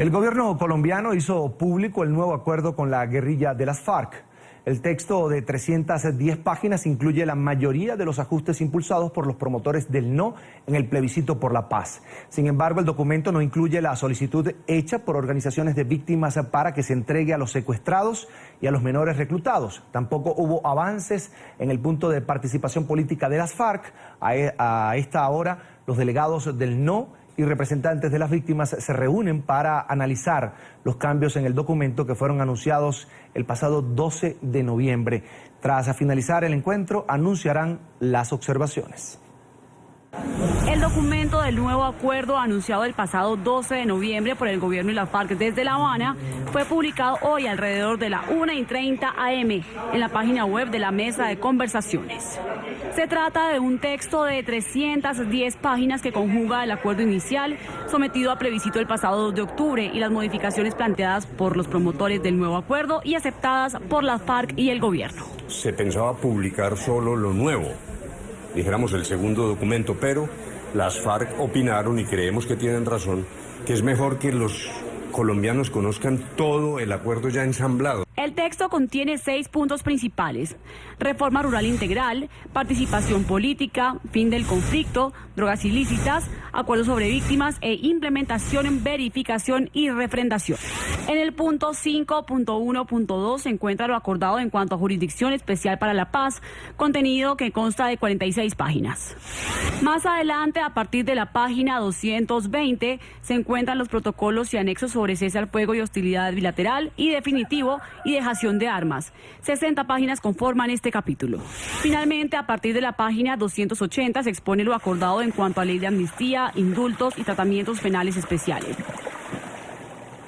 El gobierno colombiano hizo público el nuevo acuerdo con la guerrilla de las FARC. El texto de 310 páginas incluye la mayoría de los ajustes impulsados por los promotores del no en el plebiscito por la paz. Sin embargo, el documento no incluye la solicitud hecha por organizaciones de víctimas para que se entregue a los secuestrados y a los menores reclutados. Tampoco hubo avances en el punto de participación política de las FARC. A esta hora, los delegados del no y representantes de las víctimas se reúnen para analizar los cambios en el documento que fueron anunciados el pasado 12 de noviembre. Tras finalizar el encuentro, anunciarán las observaciones. El documento del nuevo acuerdo anunciado el pasado 12 de noviembre por el gobierno y la FARC desde La Habana fue publicado hoy alrededor de la 1:30 am en la página web de la Mesa de Conversaciones. Se trata de un texto de 310 páginas que conjuga el acuerdo inicial sometido a plebiscito el pasado 2 de octubre y las modificaciones planteadas por los promotores del nuevo acuerdo y aceptadas por la FARC y el gobierno. Se pensaba publicar solo lo nuevo, dijéramos el segundo documento, pero las FARC opinaron, y creemos que tienen razón, que es mejor que los colombianos conozcan todo el acuerdo ya ensamblado. El texto contiene 6 puntos principales: reforma rural integral, participación política, fin del conflicto, drogas ilícitas, acuerdos sobre víctimas e implementación, verificación y refrendación. En el punto 5.1.2 se encuentra lo acordado en cuanto a jurisdicción especial para la paz, contenido que consta de 46 páginas. Más adelante, a partir de la página 220, se encuentran los protocolos y anexos sobre cese al fuego y hostilidad bilateral y definitivo y dejación de armas. 60 páginas conforman este capítulo. Finalmente, a partir de la página 280 se expone lo acordado en cuanto a ley de amnistía, indultos y tratamientos penales especiales.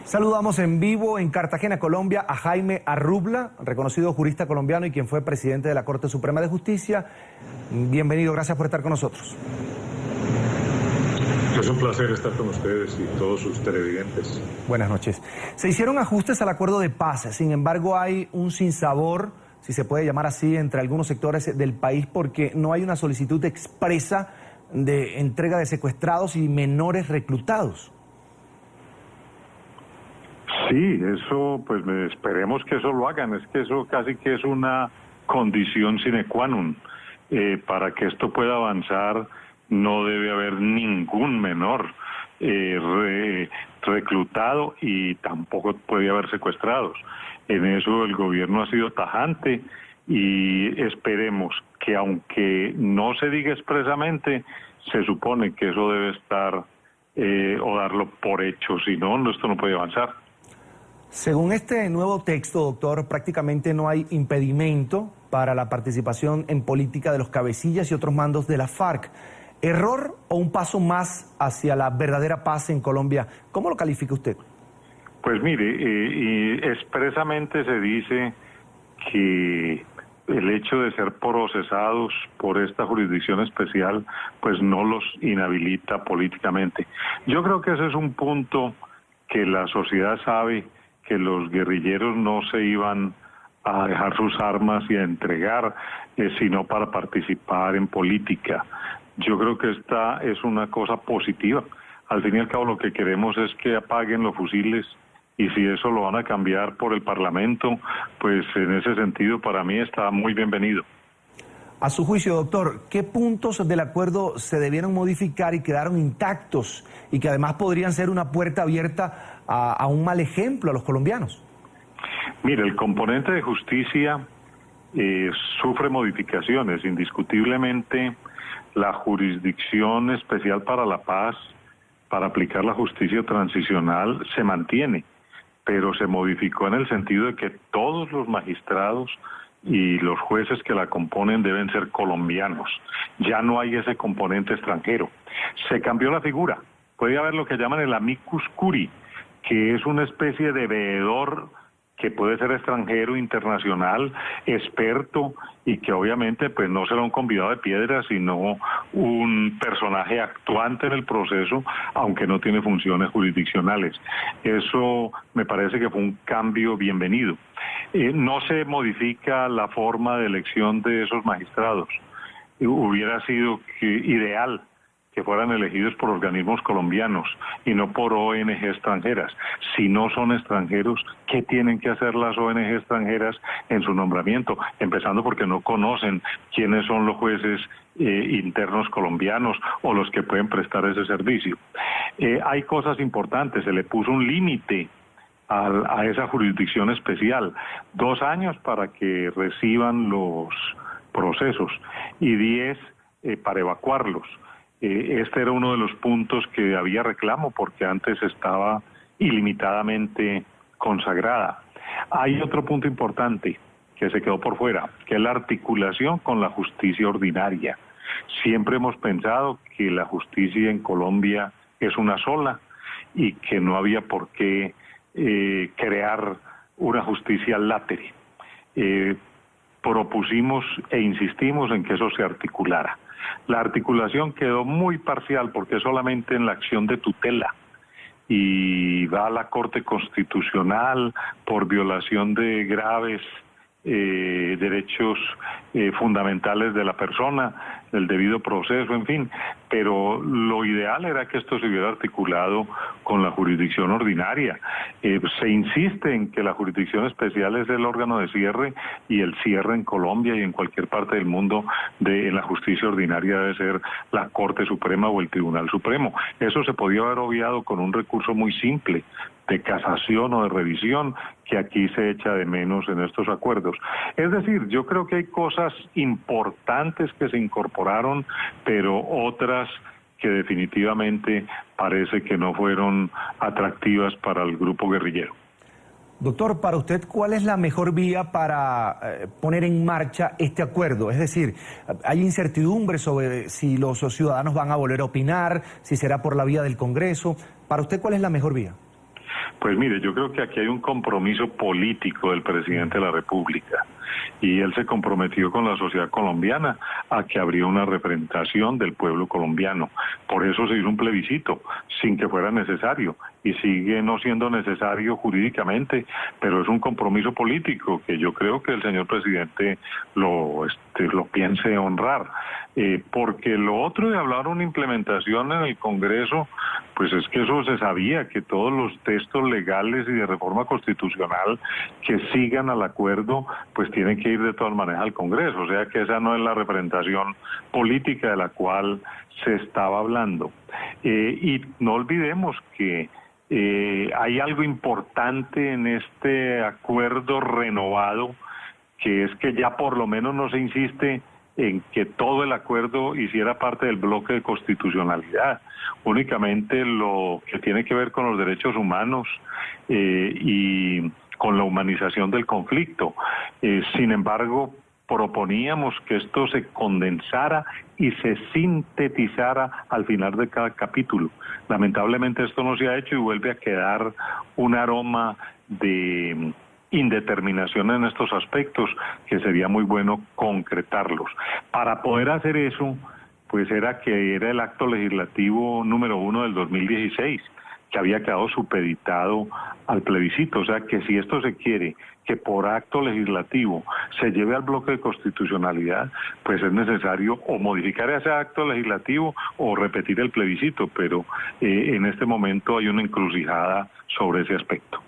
Saludamos en vivo en Cartagena, Colombia, a Jaime Arrubla, reconocido jurista colombiano y quien fue presidente de la Corte Suprema de Justicia. Bienvenido, gracias por estar con nosotros. Es un placer estar con ustedes y todos sus televidentes. Buenas noches. Se hicieron ajustes al acuerdo de paz, sin embargo hay un sinsabor, si se puede llamar así, entre algunos sectores del país porque no hay una solicitud expresa de entrega de secuestrados y menores reclutados. Sí, eso, pues esperemos que eso lo hagan. Es que eso casi que es una condición sine qua non. Para que esto pueda avanzar, no debe haber ningún menor reclutado y tampoco puede haber secuestrados. En eso el gobierno ha sido tajante y esperemos que, aunque no se diga expresamente, se supone que eso debe estar o darlo por hecho, si no, esto no puede avanzar. Según este nuevo texto, doctor, prácticamente no hay impedimento para la participación en política de los cabecillas y otros mandos de la FARC. ¿Error o un paso más hacia la verdadera paz en Colombia? ¿Cómo lo califica usted? Pues mire, expresamente se dice que el hecho de ser procesados por esta jurisdicción especial, pues no los inhabilita políticamente. Yo creo que ese es un punto que la sociedad sabe, que los guerrilleros no se iban a dejar sus armas y a entregar, sino para participar en política. Yo creo que esta es una cosa positiva. Al fin y al cabo lo que queremos es que apaguen los fusiles, y si eso lo van a cambiar por el Parlamento, pues en ese sentido para mí está muy bienvenido. A su juicio, doctor, ¿qué puntos del acuerdo se debieron modificar y quedaron intactos y que además podrían ser una puerta abierta a un mal ejemplo a los colombianos? Mire, el componente de justicia sufre modificaciones. Indiscutiblemente, la jurisdicción especial para la paz, para aplicar la justicia transicional, se mantiene, pero se modificó en el sentido de que todos los magistrados y los jueces que la componen deben ser colombianos. Ya no hay ese componente extranjero. Se cambió la figura. Puede haber lo que llaman el amicus curiae, que es una especie de veedor que puede ser extranjero, internacional, experto, y que obviamente pues no será un convidado de piedra, sino un personaje actuante en el proceso, aunque no tiene funciones jurisdiccionales. Eso me parece que fue un cambio bienvenido. No se modifica la forma de elección de esos magistrados. Hubiera sido ideal que fueran elegidos por organismos colombianos y no por ONG extranjeras. Si no son extranjeros, ¿qué tienen que hacer las ONG extranjeras en su nombramiento? Empezando porque no conocen quiénes son los jueces internos colombianos o los que pueden prestar ese servicio. Hay cosas importantes, se le puso un límite a esa jurisdicción especial, 2 años para que reciban los procesos y 10 para evacuarlos. Este era uno de los puntos que había reclamo porque antes estaba ilimitadamente consagrada. Hay otro punto importante que se quedó por fuera, que es la articulación con la justicia ordinaria. Siempre hemos pensado que la justicia en Colombia es una sola y que no había por qué crear una justicia látere. Propusimos e insistimos en que eso se articulara. La articulación quedó muy parcial porque solamente en la acción de tutela y va a la Corte Constitucional por violación de graves derechos fundamentales de la persona, el debido proceso, en fin, pero lo ideal era que esto se hubiera articulado con la jurisdicción ordinaria. Se insiste en que la jurisdicción especial es el órgano de cierre y el cierre en Colombia y en cualquier parte del mundo de la justicia ordinaria debe ser la Corte Suprema o el Tribunal Supremo. Eso se podía haber obviado con un recurso muy simple de casación o de revisión que aquí se echa de menos en estos acuerdos. Es decir, yo creo que hay cosas importantes que se incorporaron, pero otras que definitivamente parece que no fueron atractivas para el grupo guerrillero. Doctor, para usted, ¿cuál es la mejor vía para poner en marcha este acuerdo? Es decir, hay incertidumbre sobre si los ciudadanos van a volver a opinar, si será por la vía del Congreso. Para usted, ¿cuál es la mejor vía? Pues mire, yo creo que aquí hay un compromiso político del presidente de la República y él se comprometió con la sociedad colombiana a que habría una representación del pueblo colombiano. Por eso se hizo un plebiscito, sin que fuera necesario, y sigue no siendo necesario jurídicamente, pero es un compromiso político que yo creo que el señor presidente lo piense honrar. Porque lo otro de hablar de una implementación en el Congreso, pues es que eso se sabía, que todos los textos legales y de reforma constitucional que sigan al acuerdo, pues tienen que ir de todas maneras al Congreso, o sea que esa no es la representación política de la cual se estaba hablando. Y no olvidemos que hay algo importante en este acuerdo renovado, que es que ya por lo menos no se insiste en que todo el acuerdo hiciera parte del bloque de constitucionalidad, únicamente lo que tiene que ver con los derechos humanos y con la humanización del conflicto. Sin embargo, proponíamos que esto se condensara y se sintetizara al final de cada capítulo. Lamentablemente esto no se ha hecho y vuelve a quedar un aroma de indeterminación en estos aspectos que sería muy bueno concretarlos. Para poder hacer eso, pues era el acto legislativo número 1 del 2016, que había quedado supeditado al plebiscito. O sea que si esto se quiere que por acto legislativo se lleve al bloque de constitucionalidad, pues es necesario o modificar ese acto legislativo o repetir el plebiscito, pero en este momento hay una encrucijada sobre ese aspecto.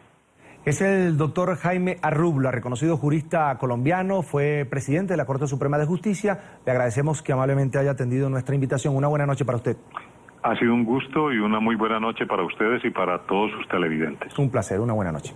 Es el doctor Jaime Arrubla, reconocido jurista colombiano, fue presidente de la Corte Suprema de Justicia. Le agradecemos que amablemente haya atendido nuestra invitación. Una buena noche para usted. Ha sido un gusto y una muy buena noche para ustedes y para todos sus televidentes. Un placer, una buena noche.